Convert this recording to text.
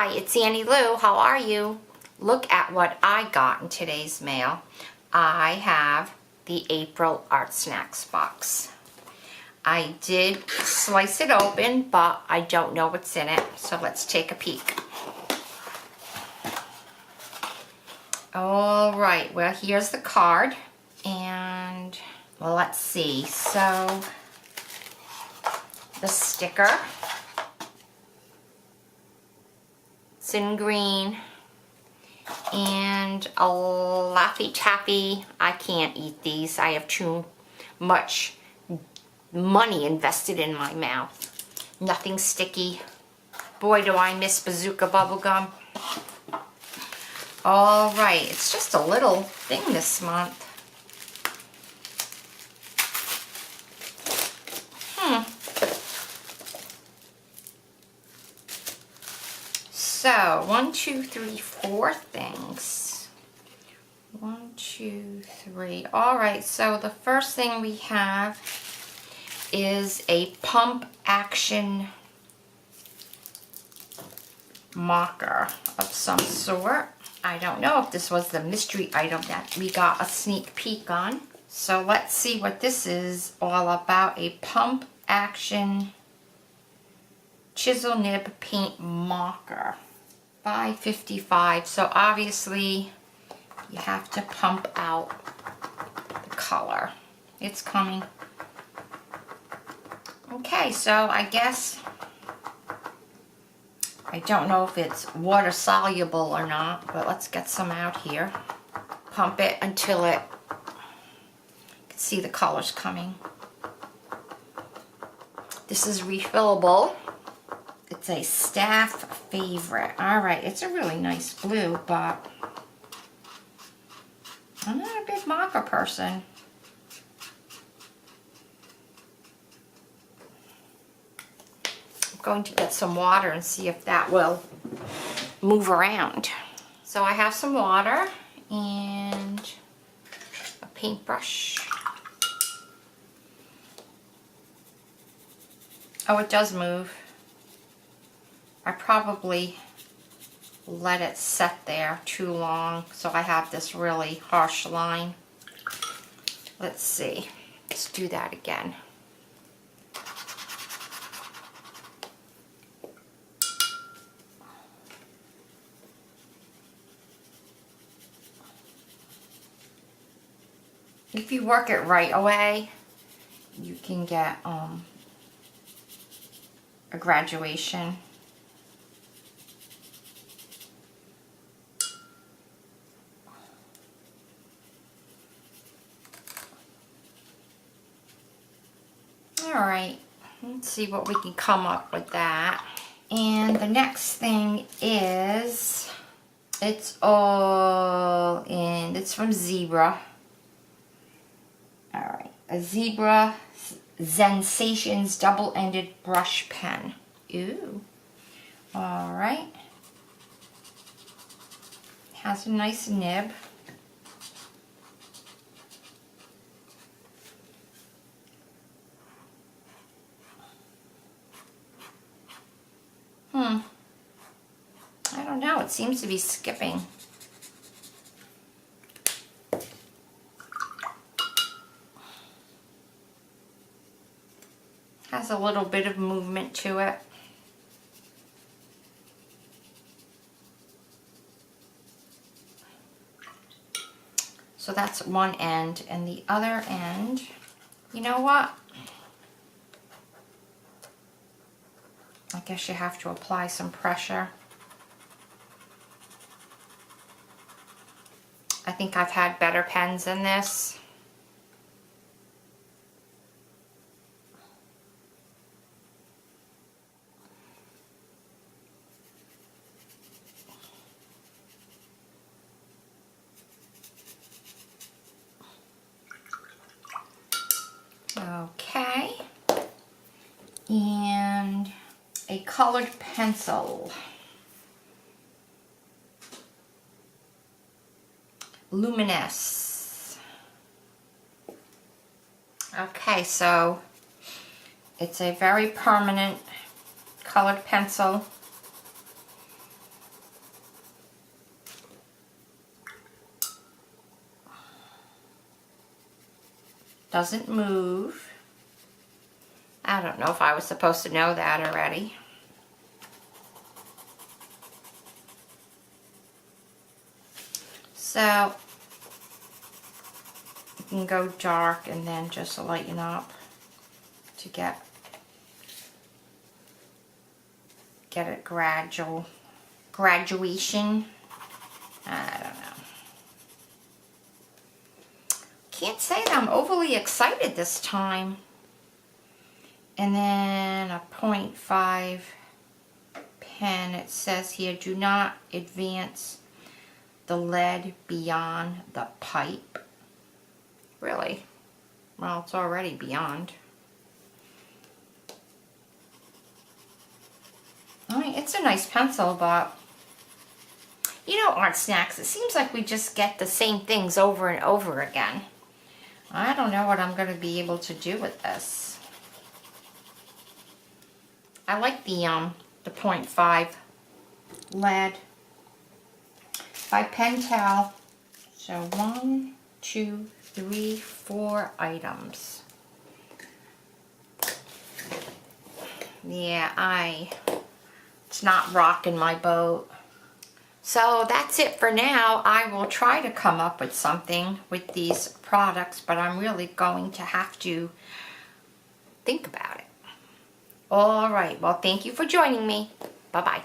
Hi, it's Annie Lou. How are you? Look at what I got in today's mail. I have the April ArtSnacks Box. I did slice it open, but I don't know what's in it, so let's take a peek. All right, well, here's the card, and well, let's see. So the sticker, it's in green, and a Laffy Taffy. I can't eat these. I have too much money invested in my mouth. Nothing sticky. Boy, do I miss Bazooka bubblegum. All right, it's just a little thing this month. So, 1, 2, 3, 4 things. 1, 2, 3. All right, so the first thing we have is a pump action marker of some sort. I don't know if this was the mystery item that we got a sneak peek on. So let's see what this is all about. A pump action chisel nib paint marker. $5.55. So obviously you have to pump out the color. It's coming. Okay, so I guess I don't know if it's water soluble or not, but let's get some out here. Pump it until you can see the colors coming. This is refillable. It's a staff favorite. All right, it's a really nice blue, but I'm not a big marker person. I'm going to get some water and see if that will move around. So I have some water and a paintbrush. Oh, it does move. I probably let it set there too long, so I have this really harsh line. Let's see. Let's do that again. If you work it right away, you can get a graduation. Alright, let's see what we can come up with that. And the next thing is, it's all in, it's from Zebra. Alright, a Zebra Sensations double-ended brush pen. Ooh. Alright. Has a nice nib. I don't know, it seems to be skipping. Has a little bit of movement to it. So that's one end, and the other end, you know what? I guess you have to apply some pressure. I think I've had better pens than this. Okay. And a colored pencil. Luminous. Okay, so it's a very permanent colored pencil. doesn't move. I don't know if I was supposed to know that already. So you can go dark and then just lighten up to get it graduation. I don't know. Can't say that I'm overly excited this time. And then a 0.5 pen. It says here, do not advance the lead beyond the pipe. Really? Well, it's already beyond. I mean, it's a nice pencil, but you know, ArtSnacks, it seems like we just get the same things over and over again. I don't know what I'm going to be able to do with this. I like the 0.5 lead by Pentel. So 1, 2, 3, 4 items. Yeah, it's not rocking my boat. So that's it for now. I will try to come up with something with these products, but I'm really going to have to think about it. All right, well, thank you for joining me. Bye-bye.